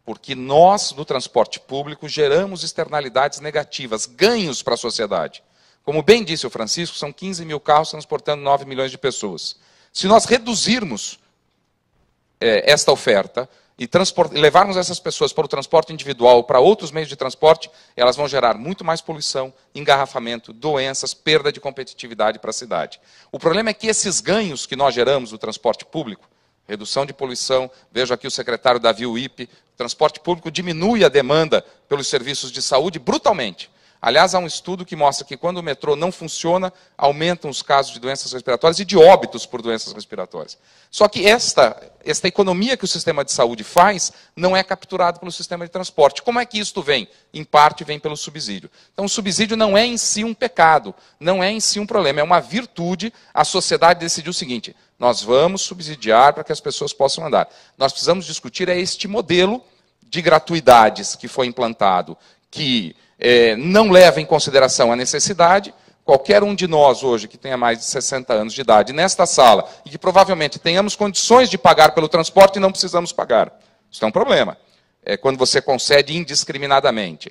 [SPEAKER 4] Porque nós, do transporte público, geramos externalidades negativas, ganhos para a sociedade. Como bem disse o Francisco, são 15 mil carros transportando 9 milhões de pessoas. Se nós reduzirmos esta oferta e levarmos essas pessoas para o transporte individual ou para outros meios de transporte, elas vão gerar muito mais poluição, engarrafamento, doenças, perda de competitividade para a cidade. O problema é que esses ganhos que nós geramos do transporte público, redução de poluição, vejo aqui o secretário Davi Uip, o transporte público diminui a demanda pelos serviços de saúde brutalmente. Aliás, há um estudo que mostra que quando o metrô não funciona, aumentam os casos de doenças respiratórias e de óbitos por doenças respiratórias. Só que esta economia que o sistema de saúde faz não é capturada pelo sistema de transporte. Como é que isto vem? Em parte vem pelo subsídio. Então o subsídio não é em si um pecado, não é em si um problema, é uma virtude. A sociedade decidiu o seguinte: nós vamos subsidiar para que as pessoas possam andar. Nós precisamos discutir este modelo de gratuidades que foi implantado, que não leva em consideração a necessidade. Qualquer um de nós hoje que tenha mais de 60 anos de idade nesta sala e que provavelmente tenhamos condições de pagar pelo transporte e não precisamos pagar. Isso é um problema. Quando você concede indiscriminadamente.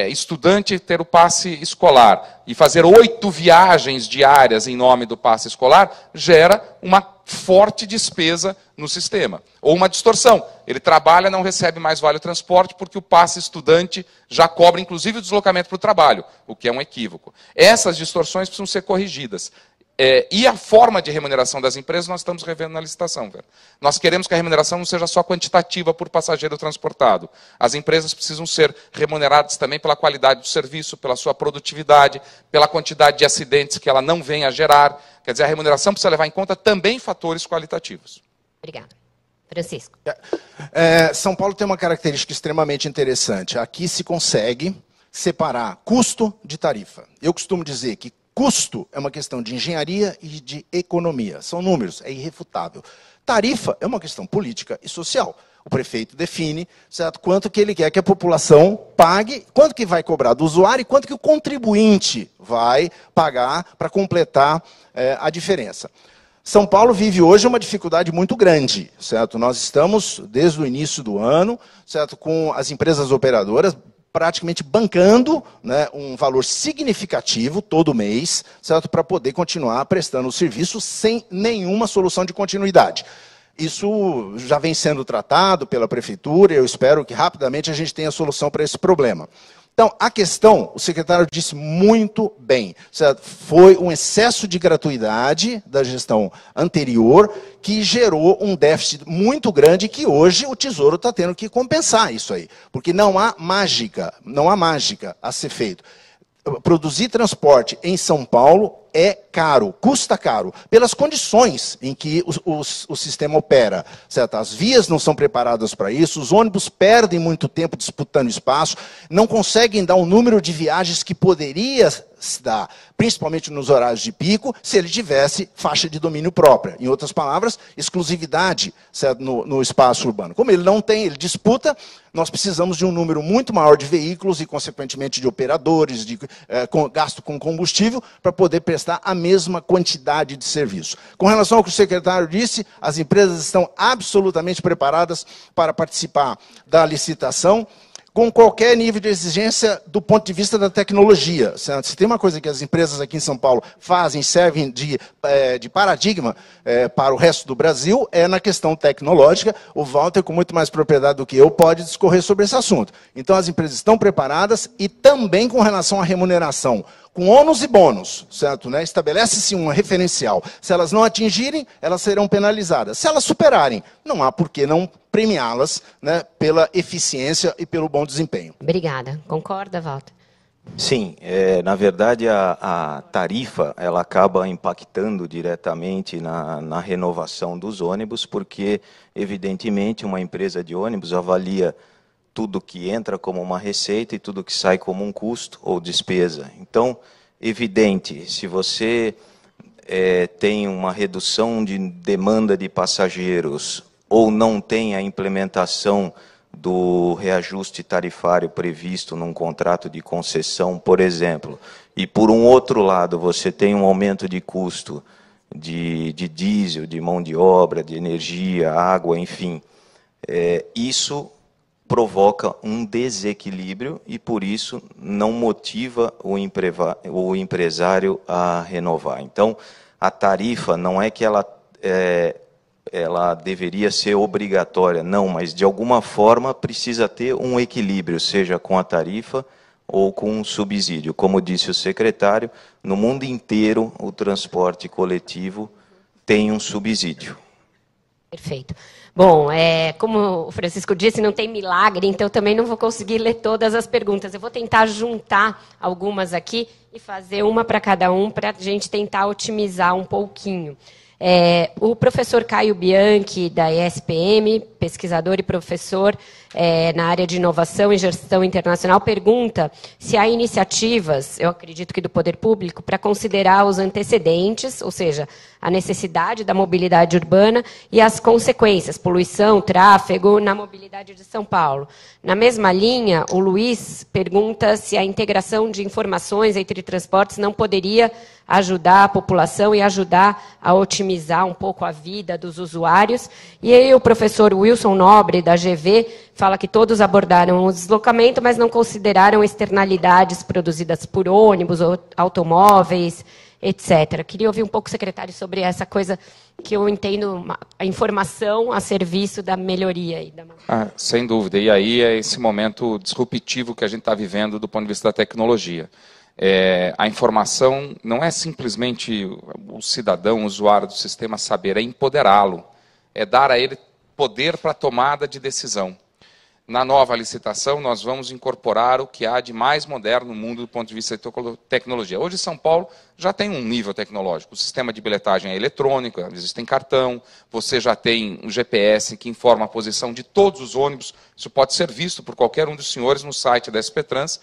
[SPEAKER 4] Estudante ter o passe escolar e fazer 8 viagens diárias em nome do passe escolar gera uma forte despesa no sistema. Ou uma distorção. Ele trabalha, não recebe mais vale-transporte porque o passe estudante já cobra inclusive o deslocamento para o trabalho, o que é um equívoco. Essas distorções precisam ser corrigidas. E a forma de remuneração das empresas nós estamos revendo na licitação. Vera. Nós queremos que a remuneração não seja só quantitativa por passageiro transportado. As empresas precisam ser remuneradas também pela qualidade do serviço, pela sua produtividade, pela quantidade de acidentes que ela não vem a gerar. Quer dizer, a remuneração precisa levar em conta também fatores qualitativos.
[SPEAKER 2] Obrigada. Francisco.
[SPEAKER 5] São Paulo tem uma característica extremamente interessante. Aqui se consegue separar custo de tarifa. Eu costumo dizer que custo é uma questão de engenharia e de economia. São números, é irrefutável. Tarifa é uma questão política e social. O prefeito define, certo, quanto que ele quer que a população pague, quanto que vai cobrar do usuário e quanto que o contribuinte vai pagar para completar a diferença. São Paulo vive hoje uma dificuldade muito grande, certo? Nós estamos, desde o início do ano, certo, com as empresas operadoras praticamente bancando, né, um valor significativo todo mês, certo, para poder continuar prestando o serviço sem nenhuma solução de continuidade. Isso já vem sendo tratado pela prefeitura e eu espero que rapidamente a gente tenha solução para esse problema. Então, a questão, o secretário disse muito bem, certo? Foi um excesso de gratuidade da gestão anterior que gerou um déficit muito grande que hoje o Tesouro está tendo que compensar isso aí. Porque não há mágica a ser feito. Produzir transporte em São Paulo é caro, custa caro, pelas condições em que o sistema opera. Certo? As vias não são preparadas para isso, os ônibus perdem muito tempo disputando espaço, não conseguem dar o número de viagens que poderia se dar, principalmente nos horários de pico, se ele tivesse faixa de domínio própria. Em outras palavras, exclusividade, certo? No espaço urbano. Como ele não tem, ele disputa, nós precisamos de um número muito maior de veículos e, consequentemente, de operadores, de gasto com combustível, para poder prestar a mesma quantidade de serviço. Com relação ao que o secretário disse, as empresas estão absolutamente preparadas para participar da licitação, com qualquer nível de exigência do ponto de vista da tecnologia. Se tem uma coisa que as empresas aqui em São Paulo fazem, servem de paradigma para o resto do Brasil, é na questão tecnológica. O Walter, com muito mais propriedade do que eu, pode discorrer sobre esse assunto. Então, as empresas estão preparadas e também com relação à remuneração, com ônus e bônus, certo? Né? Estabelece-se um referencial. Se elas não atingirem, elas serão penalizadas. Se elas superarem, não há por que não premiá-las, né, pela eficiência e pelo bom desempenho.
[SPEAKER 2] Obrigada. Concorda, Walter?
[SPEAKER 3] Sim, na verdade a tarifa ela acaba impactando diretamente na renovação dos ônibus, porque evidentemente uma empresa de ônibus avalia tudo que entra como uma receita e tudo que sai como um custo ou despesa. Então, evidente, se você tem uma redução de demanda de passageiros ou não tem a implementação do reajuste tarifário previsto num contrato de concessão, por exemplo, e por um outro lado você tem um aumento de custo de diesel, de mão de obra, de energia, água, enfim, isso provoca um desequilíbrio e, por isso, não motiva o empresário a renovar. Então, a tarifa não é que ela deveria ser obrigatória, não, mas, de alguma forma, precisa ter um equilíbrio, seja com a tarifa ou com um subsídio. Como disse o secretário, no mundo inteiro, o transporte coletivo tem um subsídio.
[SPEAKER 2] Perfeito. Bom, como o Francisco disse, não tem milagre, então eu também não vou conseguir ler todas as perguntas. Eu vou tentar juntar algumas aqui e fazer uma para cada um, para a gente tentar otimizar um pouquinho. O professor Caio Bianchi, da ESPM, pesquisador e professor na área de inovação e gestão internacional, pergunta se há iniciativas, eu acredito que do poder público, para considerar os antecedentes, ou seja, a necessidade da mobilidade urbana e as consequências, poluição, tráfego, na mobilidade de São Paulo. Na mesma linha, o Luiz pergunta se a integração de informações entre transportes não poderia ajudar a população e ajudar a otimizar um pouco a vida dos usuários. E aí o professor Wilson Nobre, da GV, fala que todos abordaram o deslocamento, mas não consideraram externalidades produzidas por ônibus, automóveis, etc. Queria ouvir um pouco, secretário, sobre essa coisa que eu entendo, a informação a serviço da melhoria.
[SPEAKER 4] Sem dúvida. E aí é esse momento disruptivo que a gente está vivendo do ponto de vista da tecnologia. A informação não é simplesmente o cidadão, o usuário do sistema saber, é empoderá-lo, é dar a ele poder para a tomada de decisão. Na nova licitação, nós vamos incorporar o que há de mais moderno no mundo do ponto de vista de tecnologia. Hoje, São Paulo já tem um nível tecnológico. O sistema de bilhetagem é eletrônico, existem cartão, você já tem um GPS que informa a posição de todos os ônibus. Isso pode ser visto por qualquer um dos senhores no site da SP Trans,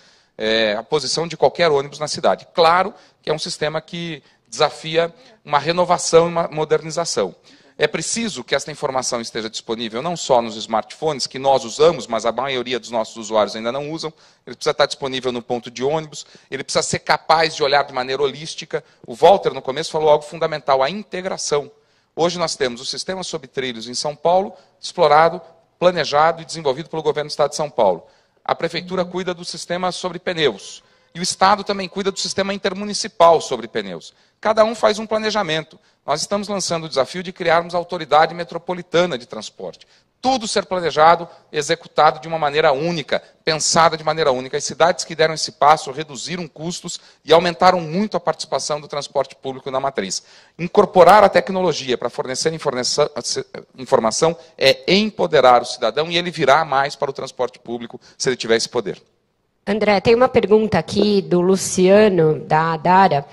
[SPEAKER 4] a posição de qualquer ônibus na cidade. Claro que é um sistema que desafia uma renovação e uma modernização. É preciso que esta informação esteja disponível não só nos smartphones, que nós usamos, mas a maioria dos nossos usuários ainda não usam. Ele precisa estar disponível no ponto de ônibus, ele precisa ser capaz de olhar de maneira holística. O Walter, no começo, falou algo fundamental, a integração. Hoje nós temos o sistema sob trilhos em São Paulo, explorado, planejado e desenvolvido pelo governo do Estado de São Paulo. A Prefeitura cuida do sistema sobre pneus. E o Estado também cuida do sistema intermunicipal sobre pneus. Cada um faz um planejamento. Nós estamos lançando o desafio de criarmos a autoridade metropolitana de transporte. Tudo ser planejado, executado de uma maneira única, pensada de maneira única. As cidades que deram esse passo reduziram custos e aumentaram muito a participação do transporte público na matriz. Incorporar a tecnologia para fornecer informação é empoderar o cidadão e ele virá mais para o transporte público se ele tiver esse poder.
[SPEAKER 2] André, tem uma pergunta aqui do Luciano, da Adara,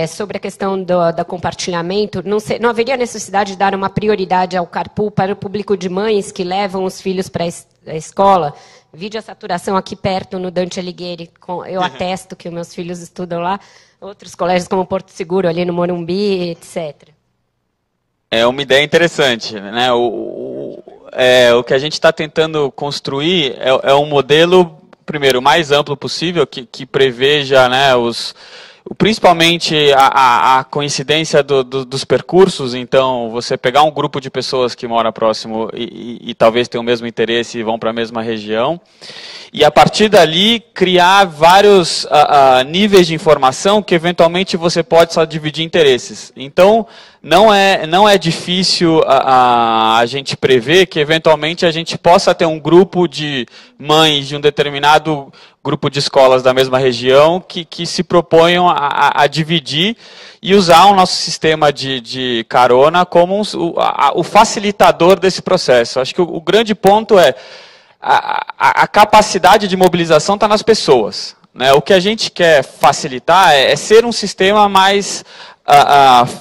[SPEAKER 2] sobre a questão do compartilhamento. Não haveria necessidade de dar uma prioridade ao carpool para o público de mães que levam os filhos para a escola? Vide a saturação aqui perto, no Dante Alighieri. Eu atesto que os meus filhos estudam lá. Outros colégios, como Porto Seguro, ali no Morumbi, etc.
[SPEAKER 6] É uma ideia interessante, né? O que a gente está tentando construir é um modelo, primeiro, o mais amplo possível, que preveja, né, principalmente a coincidência dos percursos. Então, você pegar um grupo de pessoas que mora próximo e talvez tenham o mesmo interesse e vão para a mesma região, e a partir dali criar vários níveis de informação que eventualmente você pode só dividir interesses. Então, não é difícil a gente prever que eventualmente a gente possa ter um grupo de mães de um determinado grupo de escolas da mesma região que se proponham a dividir e usar o nosso sistema de carona como o facilitador desse processo. Acho que o grande ponto é a capacidade de mobilização está nas pessoas, né? O que a gente quer facilitar é ser um sistema mais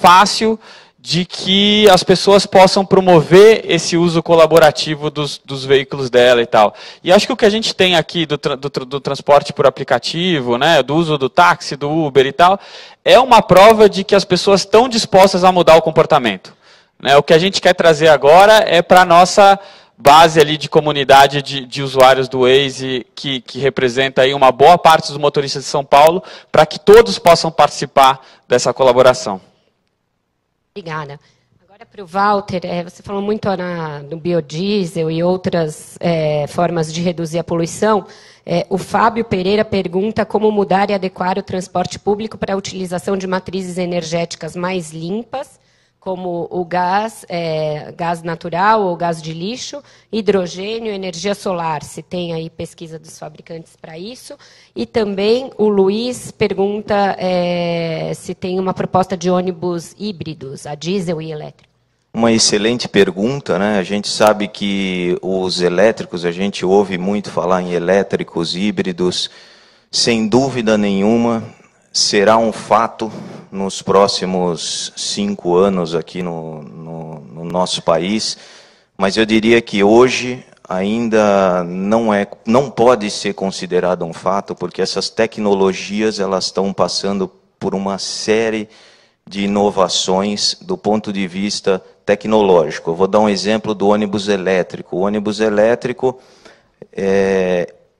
[SPEAKER 6] fácil de que as pessoas possam promover esse uso colaborativo dos veículos dela e tal. E acho que o que a gente tem aqui do transporte por aplicativo, né, do uso do táxi, do Uber e tal, é uma prova de que as pessoas estão dispostas a mudar o comportamento, né? O que a gente quer trazer agora é para a nossa base ali de comunidade de usuários do Waze, que representa aí uma boa parte dos motoristas de São Paulo, para que todos possam participar dessa colaboração.
[SPEAKER 2] Obrigada. Agora para o Walter, você falou muito no biodiesel e outras formas de reduzir a poluição. O Fábio Pereira pergunta como mudar e adequar o transporte público para a utilização de matrizes energéticas mais limpas, como o gás natural ou gás de lixo, hidrogênio, energia solar, se tem aí pesquisa dos fabricantes para isso. E também o Luiz pergunta se tem uma proposta de ônibus híbridos, a diesel e elétrico.
[SPEAKER 3] Uma excelente pergunta, né? A gente sabe que os elétricos, a gente ouve muito falar em elétricos, híbridos, sem dúvida nenhuma, será um fato nos próximos 5 anos aqui no nosso país, mas eu diria que hoje ainda não pode ser considerado um fato, porque essas tecnologias elas estão passando por uma série de inovações do ponto de vista tecnológico. Eu vou dar um exemplo do ônibus elétrico. O ônibus elétrico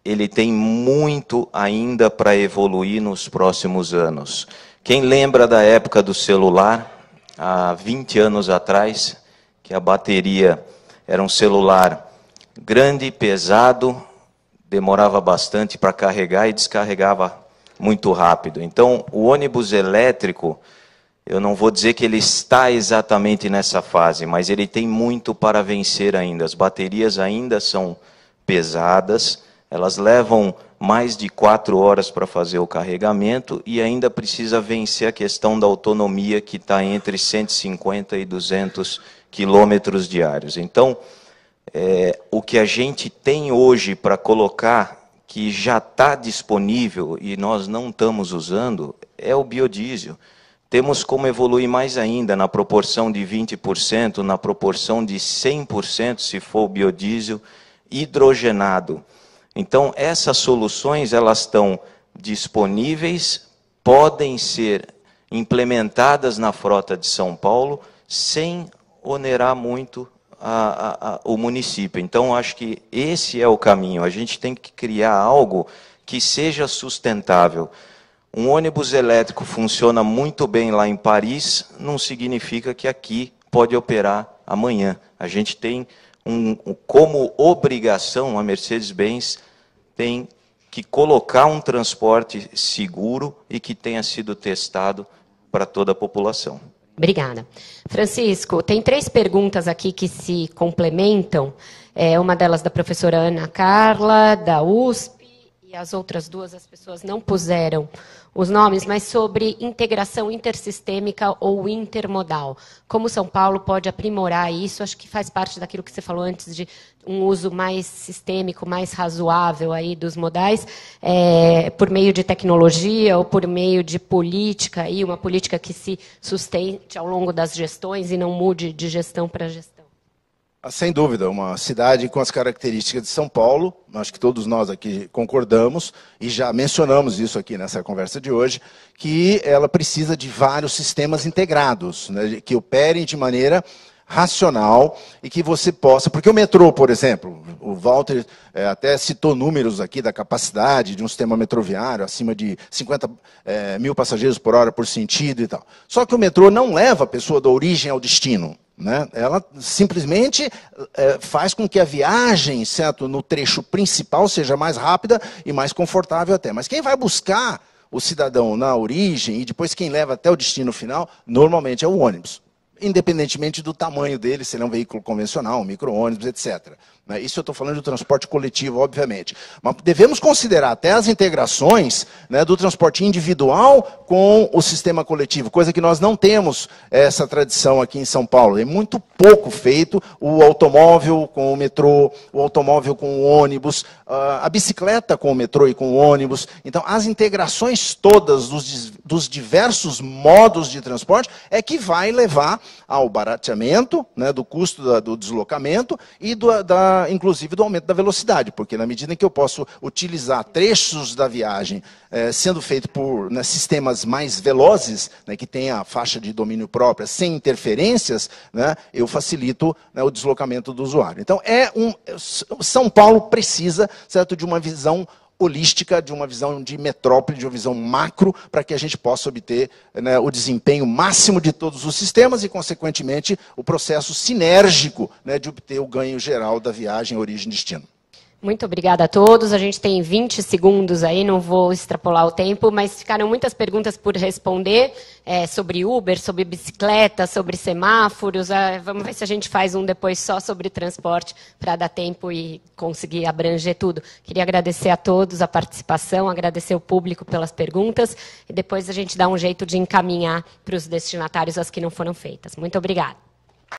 [SPEAKER 3] ele tem muito ainda para evoluir nos próximos anos. Quem lembra da época do celular, há 20 anos atrás, que a bateria era um celular grande, pesado, demorava bastante para carregar e descarregava muito rápido. Então, o ônibus elétrico, eu não vou dizer que ele está exatamente nessa fase, mas ele tem muito para vencer ainda. As baterias ainda são pesadas, elas levam mais de 4 horas para fazer o carregamento e ainda precisa vencer a questão da autonomia, que está entre 150 e 200 quilômetros diários. Então, o que a gente tem hoje para colocar, que já está disponível e nós não estamos usando, é o biodiesel. Temos como evoluir mais ainda, na proporção de 20%, na proporção de 100%, se for o biodiesel hidrogenado. Então, essas soluções, elas estão disponíveis, podem ser implementadas na frota de São Paulo, sem onerar muito o município. Então, acho que esse é o caminho. A gente tem que criar algo que seja sustentável. Um ônibus elétrico funciona muito bem lá em Paris, não significa que aqui pode operar amanhã. A gente tem como obrigação, a Mercedes-Benz tem que colocar um transporte seguro e que tenha sido testado para toda a população.
[SPEAKER 2] Obrigada. Francisco, tem 3 perguntas aqui que se complementam. Uma delas da professora Ana Carla, da USP, e as outras duas, as pessoas não puseram os nomes, mas sobre integração intersistêmica ou intermodal. Como São Paulo pode aprimorar isso? Acho que faz parte daquilo que você falou antes, de um uso mais sistêmico, mais razoável aí dos modais, por meio de tecnologia ou por meio de política, aí, uma política que se sustente ao longo das gestões e não mude de gestão para gestão.
[SPEAKER 5] Sem dúvida, uma cidade com as características de São Paulo, acho que todos nós aqui concordamos, e já mencionamos isso aqui nessa conversa de hoje, que ela precisa de vários sistemas integrados, né, que operem de maneira racional e que você possa... Porque o metrô, por exemplo, o Walter até citou números aqui da capacidade de um sistema metroviário, acima de 50 mil passageiros por hora por sentido e tal. Só que o metrô não leva a pessoa da origem ao destino. Né? Ela simplesmente faz com que a viagem, certo, no trecho principal seja mais rápida e mais confortável até. Mas quem vai buscar o cidadão na origem e depois quem leva até o destino final, normalmente é o ônibus. Independentemente do tamanho dele, se ele é um veículo convencional, um micro-ônibus, etc. Isso eu estou falando do transporte coletivo, obviamente. Mas devemos considerar até as integrações, né, do transporte individual com o sistema coletivo, coisa que nós não temos essa tradição aqui em São Paulo. É muito pouco feito o automóvel com o metrô, o automóvel com o ônibus, a bicicleta com o metrô e com o ônibus. Então, as integrações todas dos diversos modos de transporte é que vai levar ao barateamento, né, do custo do deslocamento e inclusive do aumento da velocidade, porque na medida em que eu posso utilizar trechos da viagem sendo feito por, né, sistemas mais velozes, né, que tem a faixa de domínio própria, sem interferências, né, eu facilito, né, o deslocamento do usuário. Então, São Paulo precisa, certo, de uma visão holística, de uma visão de metrópole, de uma visão macro, para que a gente possa obter, né, o desempenho máximo de todos os sistemas e, consequentemente, o processo sinérgico, né, de obter o ganho geral da viagem origem-destino.
[SPEAKER 2] Muito obrigada a todos. A gente tem 20 segundos aí, não vou extrapolar o tempo, mas ficaram muitas perguntas por responder, sobre Uber, sobre bicicleta, sobre semáforos. Vamos ver se a gente faz um depois só sobre transporte, para dar tempo e conseguir abranger tudo. Queria agradecer a todos a participação, agradecer o público pelas perguntas, e depois a gente dá um jeito de encaminhar para os destinatários as que não foram feitas. Muito obrigada.